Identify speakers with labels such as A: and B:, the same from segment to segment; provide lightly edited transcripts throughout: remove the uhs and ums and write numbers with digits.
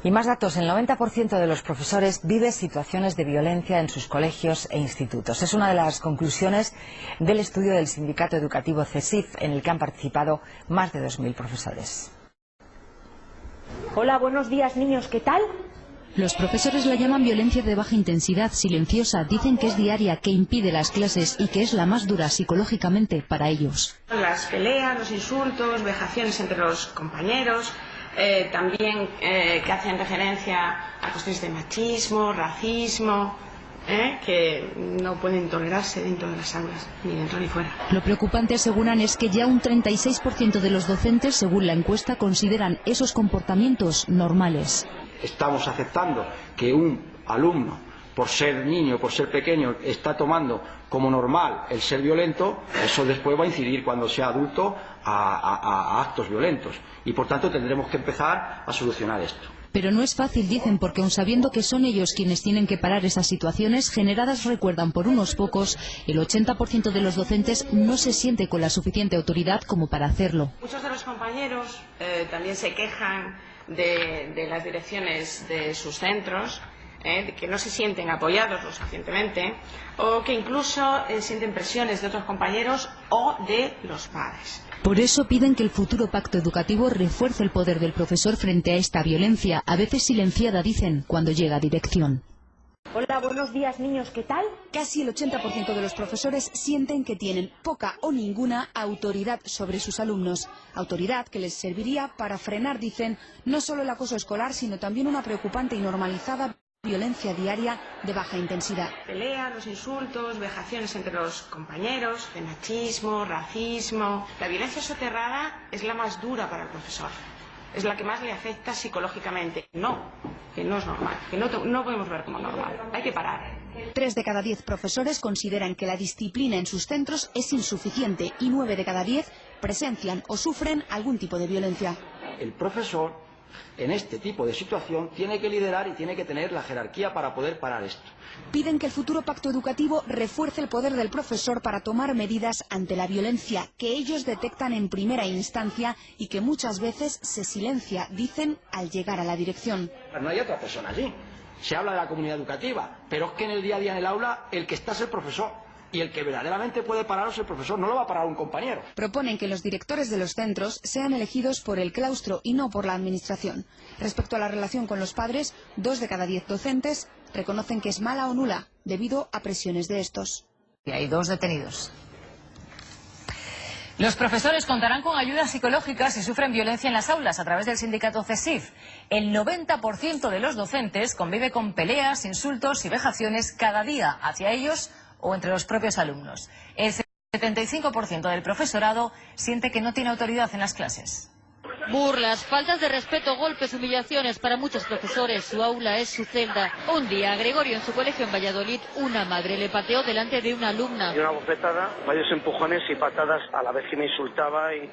A: Y más datos, el 90% de los profesores vive situaciones de violencia en sus colegios e institutos. Es una de las conclusiones del estudio del Sindicato Educativo CESIF, en el que han participado más de 2000 profesores.
B: Hola, buenos días niños, ¿qué tal?
C: Los profesores la llaman violencia de baja intensidad, silenciosa, dicen que es diaria, que impide las clases y que es la más dura psicológicamente para ellos.
D: Las peleas, los insultos, vejaciones entre los compañeros, también que hacen referencia a cuestiones de machismo, racismo, que no pueden tolerarse dentro de las aulas, ni dentro ni fuera.
C: Lo preocupante, aseguran, es que ya un 36% de los docentes, según la encuesta, consideran esos comportamientos normales.
E: Estamos aceptando que un alumno, por ser niño, por ser pequeño, está tomando como normal el ser violento. Eso después va a incidir cuando sea adulto a actos violentos. Y por tanto tendremos que empezar a solucionar esto.
C: Pero no es fácil, dicen, porque aun sabiendo que son ellos quienes tienen que parar esas situaciones generadas, recuerdan, por unos pocos, el 80% de los docentes no se siente con la suficiente autoridad como para hacerlo.
D: Muchos de los compañeros también se quejan de las direcciones de sus centros, de que no se sienten apoyados lo suficientemente, o que incluso sienten presiones de otros compañeros o de los padres.
C: Por eso piden que el futuro pacto educativo refuerce el poder del profesor frente a esta violencia, a veces silenciada, dicen, cuando llega a dirección.
B: Hola, buenos días niños, ¿qué tal?
C: Casi el 80% de los profesores sienten que tienen poca o ninguna autoridad sobre sus alumnos. Autoridad que les serviría para frenar, dicen, no solo el acoso escolar, sino también una preocupante y normalizada violencia diaria de baja intensidad.
D: Peleas, los insultos, vejaciones entre los compañeros, de machismo, racismo. La violencia soterrada es la más dura para el profesor. Es la que más le afecta psicológicamente. No, que no es normal, que no podemos ver como normal. Hay que parar.
C: 3 de cada 10 profesores consideran que la disciplina en sus centros es insuficiente y 9 de cada 10 presencian o sufren algún tipo de violencia.
E: El profesor, en este tipo de situación, tiene que liderar y tiene que tener la jerarquía para poder parar esto.
C: Piden que el futuro pacto educativo refuerce el poder del profesor para tomar medidas ante la violencia que ellos detectan en primera instancia y que muchas veces se silencia, dicen, al llegar a la dirección.
E: No hay otra persona allí. Se habla de la comunidad educativa, pero es que en el día a día en el aula el que está es el profesor. Y el que verdaderamente puede pararos el profesor, no lo va a parar un compañero.
C: Proponen que los directores de los centros sean elegidos por el claustro y no por la administración. Respecto a la relación con los padres, 2 de cada 10 docentes reconocen que es mala o nula debido a presiones de estos.
A: Y hay 2 detenidos.
F: Los profesores contarán con ayuda psicológica si sufren violencia en las aulas a través del sindicato CESIF. El 90% de los docentes convive con peleas, insultos y vejaciones cada día hacia ellos o entre los propios alumnos. El 75% del profesorado siente que no tiene autoridad en las clases.
G: Burlas, faltas de respeto, golpes, humillaciones. Para muchos profesores su aula es su celda. Un día, a Gregorio, en su colegio en Valladolid, una madre le pateó delante de una alumna.
H: Y una bofetada, varios empujones y patadas a la vez que me insultaba y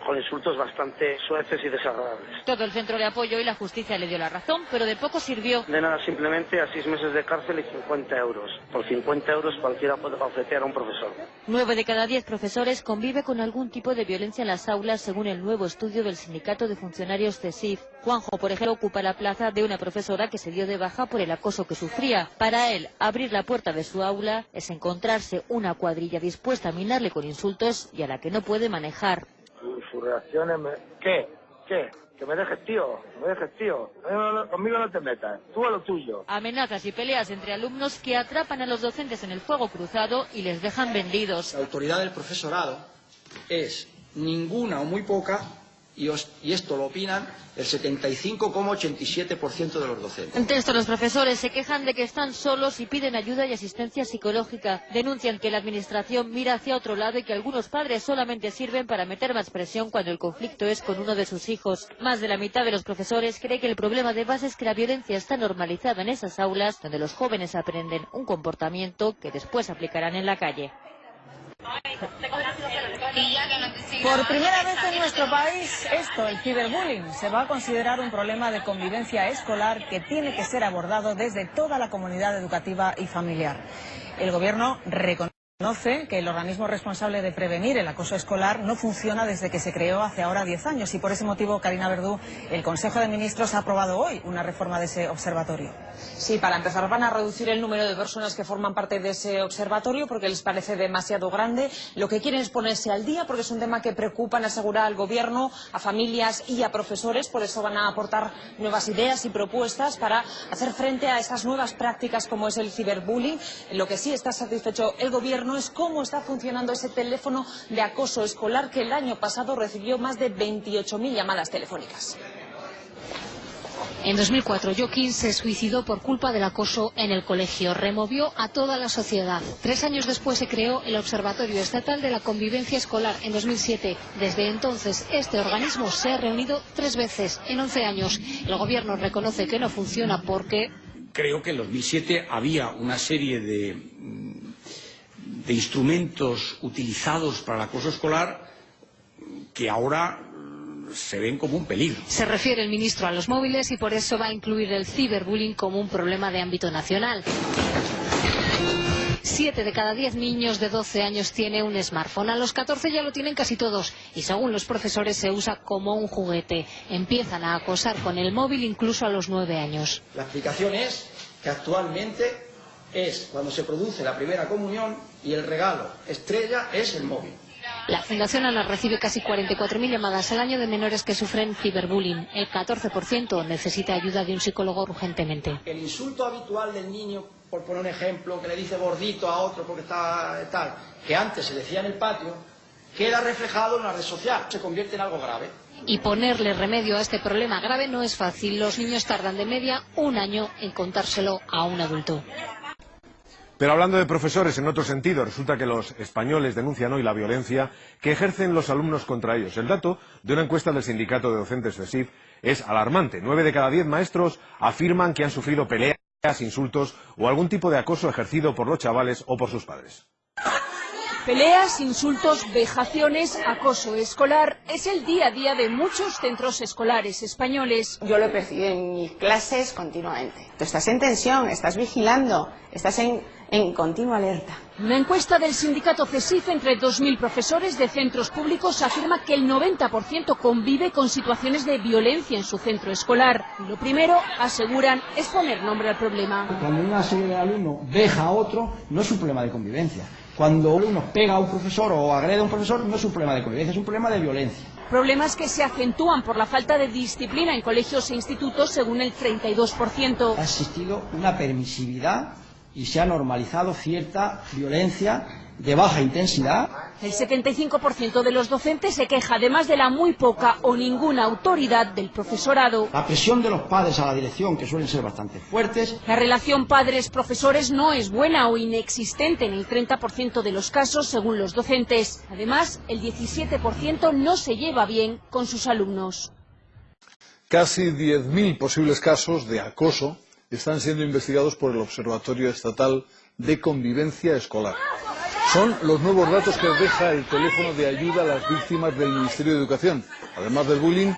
H: con insultos bastante suaves y desagradables.
G: Todo el centro de apoyo y la justicia le dio la razón, pero de poco sirvió.
H: De nada, simplemente a 6 meses de cárcel y 50 euros. Por 50 euros cualquiera puede bofetear a un profesor.
G: 9 de cada 10 profesores convive con algún tipo de violencia en las aulas, según el nuevo estudio del Sindicato de Funcionarios CESIF. Juanjo, por ejemplo, ocupa la plaza de una profesora que se dio de baja por el acoso que sufría. Para él, abrir la puerta de su aula es encontrarse una cuadrilla dispuesta a minarle con insultos y a la que no puede manejar.
H: Su reacción es... ¿Qué? Que me dejes, tío. Conmigo no te metas. Tú a lo tuyo.
G: Amenazas y peleas entre alumnos que atrapan a los docentes en el fuego cruzado y les dejan vendidos.
E: La autoridad del profesorado es ninguna o muy poca, y esto lo opinan el 75,87% de los docentes.
G: Ante esto, los profesores se quejan de que están solos y piden ayuda y asistencia psicológica. Denuncian que la administración mira hacia otro lado y que algunos padres solamente sirven para meter más presión cuando el conflicto es con uno de sus hijos. Más de la mitad de los profesores cree que el problema de base es que la violencia está normalizada en esas aulas donde los jóvenes aprenden un comportamiento que después aplicarán en la calle.
I: Por primera vez en nuestro país, el ciberbullying, se va a considerar un problema de convivencia escolar que tiene que ser abordado desde toda la comunidad educativa y familiar. El gobierno reconoce Conoce que el organismo responsable de prevenir el acoso escolar no funciona desde que se creó hace ahora 10 años y por ese motivo, Carina Verdú, el Consejo de Ministros ha aprobado hoy una reforma de ese observatorio.
J: Sí, para empezar van a reducir el número de personas que forman parte de ese observatorio porque les parece demasiado grande. Lo que quieren es ponerse al día porque es un tema que preocupa, asegurar al gobierno, a familias y a profesores. Por eso van a aportar nuevas ideas y propuestas para hacer frente a esas nuevas prácticas como es el ciberbullying. Lo que sí está satisfecho el gobierno es cómo está funcionando ese teléfono de acoso escolar que el año pasado recibió más de 28.000 llamadas telefónicas.
K: En 2004, Joaquín se suicidó por culpa del acoso en el colegio. Removió a toda la sociedad. 3 años después se creó el Observatorio Estatal de la Convivencia Escolar en 2007. Desde entonces, este organismo se ha reunido 3 veces en 11 años. El gobierno reconoce que no funciona porque...
L: Creo que en 2007 había una serie de instrumentos utilizados para el acoso escolar que ahora se ven como un peligro.
K: Se refiere el ministro a los móviles y por eso va a incluir el ciberbullying como un problema de ámbito nacional. 7 de cada 10 niños de 12 años tiene un smartphone. A los 14 ya lo tienen casi todos y según los profesores se usa como un juguete. Empiezan a acosar con el móvil incluso a los 9 años.
E: La explicación es que actualmente es cuando se produce la primera comunión y el regalo estrella es el móvil.
K: La Fundación ANA recibe casi 44.000 llamadas al año de menores que sufren ciberbullying. El 14% necesita ayuda de un psicólogo urgentemente.
E: El insulto habitual del niño, por poner un ejemplo, que le dice gordito a otro porque está tal, que antes se decía en el patio, queda reflejado en la red social, se convierte en algo grave.
K: Y ponerle remedio a este problema grave no es fácil. Los niños tardan de media 1 año en contárselo a un adulto.
M: Pero hablando de profesores en otro sentido, resulta que los españoles denuncian hoy la violencia que ejercen los alumnos contra ellos. El dato de una encuesta del sindicato de docentes CESIF es alarmante. 9 de cada 10 maestros afirman que han sufrido peleas, insultos o algún tipo de acoso ejercido por los chavales o por sus padres.
N: Peleas, insultos, vejaciones, acoso escolar es el día a día de muchos centros escolares españoles.
D: Yo lo percibo en mis clases continuamente. Tú estás en tensión, estás vigilando, estás en continua alerta.
N: Una encuesta del sindicato CESIF entre 2.000 profesores de centros públicos afirma que el 90% convive con situaciones de violencia en su centro escolar. Y lo primero, aseguran, es poner nombre al problema.
E: Cuando una serie de alumnos veja a otro, no es un problema de convivencia. Cuando uno pega a un profesor o agrede a un profesor, no es un problema de convivencia, es un problema de violencia.
N: Problemas que se acentúan por la falta de disciplina en colegios e institutos, según el 32%.
E: Ha existido una permisividad y se ha normalizado cierta violencia de baja intensidad.
N: El 75% de los docentes se queja además de la muy poca o ninguna autoridad del profesorado.
E: La presión de los padres a la dirección, que suelen ser bastante fuertes.
N: La relación padres-profesores no es buena o inexistente en el 30% de los casos, según los docentes. Además, el 17% no se lleva bien con sus alumnos.
O: Casi 10.000 posibles casos de acoso están siendo investigados por el Observatorio Estatal de Convivencia Escolar. Son los nuevos datos que deja el teléfono de ayuda a las víctimas del Ministerio de Educación. Además del bullying,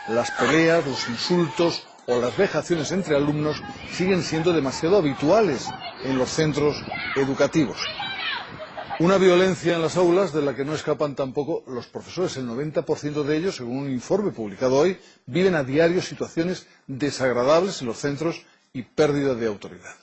O: las peleas, los insultos o las vejaciones entre alumnos siguen siendo demasiado habituales en los centros educativos. Una violencia en las aulas de la que no escapan tampoco los profesores. El 90% de ellos, según un informe publicado hoy, viven a diario situaciones desagradables en los centros y pérdida de autoridad.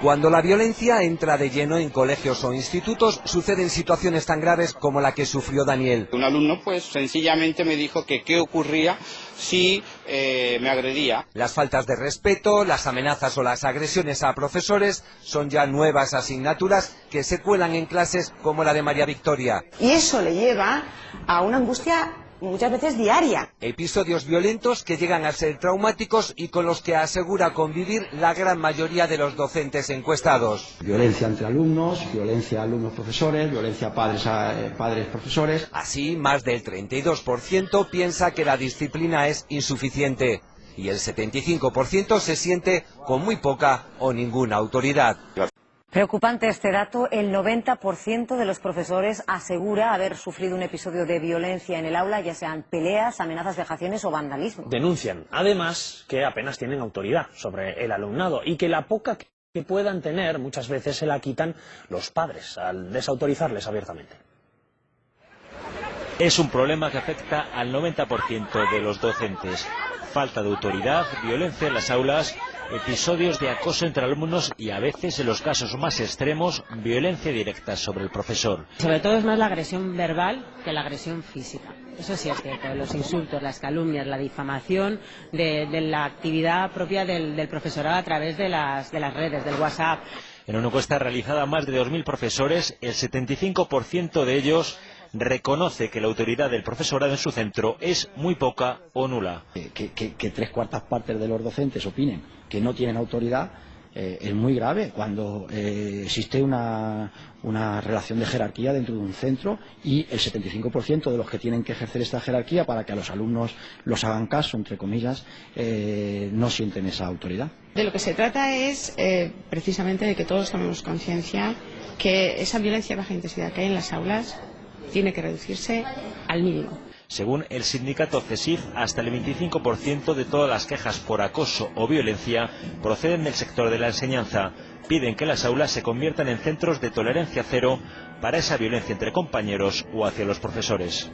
P: Cuando la violencia entra de lleno en colegios o institutos, suceden situaciones tan graves como la que sufrió Daniel.
Q: Un alumno pues sencillamente me dijo que qué ocurría si me agredía.
P: Las faltas de respeto, las amenazas o las agresiones a profesores son ya nuevas asignaturas que se cuelan en clases como la de María Victoria.
D: Y eso le lleva a una angustia muchas veces diaria.
P: Episodios violentos que llegan a ser traumáticos y con los que asegura convivir la gran mayoría de los docentes encuestados.
E: Violencia entre alumnos, violencia alumnos-profesores, violencia padres-profesores.
P: Así, más del 32% piensa que la disciplina es insuficiente y el 75% se siente con muy poca o ninguna autoridad.
A: Preocupante este dato, el 90% de los profesores asegura haber sufrido un episodio de violencia en el aula, ya sean peleas, amenazas, vejaciones o vandalismo.
R: Denuncian, además, que apenas tienen autoridad sobre el alumnado y que la poca que puedan tener, muchas veces se la quitan los padres al desautorizarles abiertamente.
S: Es un problema que afecta al 90% de los docentes. Falta de autoridad, violencia en las aulas, episodios de acoso entre alumnos y a veces, en los casos más extremos, violencia directa sobre el profesor.
T: Sobre todo es más la agresión verbal que la agresión física. Eso sí es cierto, los insultos, las calumnias, la difamación de la actividad propia del profesorado a través de las redes, del WhatsApp.
S: En una encuesta realizada a más de 2.000 profesores, el 75% de ellos reconoce que la autoridad del profesorado en su centro es muy poca o nula.
E: Que 3/4 partes de los docentes opinen que no tienen autoridad es muy grave cuando existe una relación de jerarquía dentro de un centro y el 75% de los que tienen que ejercer esta jerarquía para que a los alumnos los hagan caso, entre comillas, no sienten esa autoridad.
D: De lo que se trata es precisamente de que todos tomemos conciencia que esa violencia de baja intensidad que hay en las aulas tiene que reducirse al mínimo.
S: Según el sindicato CESIF, hasta el 25% de todas las quejas por acoso o violencia proceden del sector de la enseñanza. Piden que las aulas se conviertan en centros de tolerancia cero para esa violencia entre compañeros o hacia los profesores.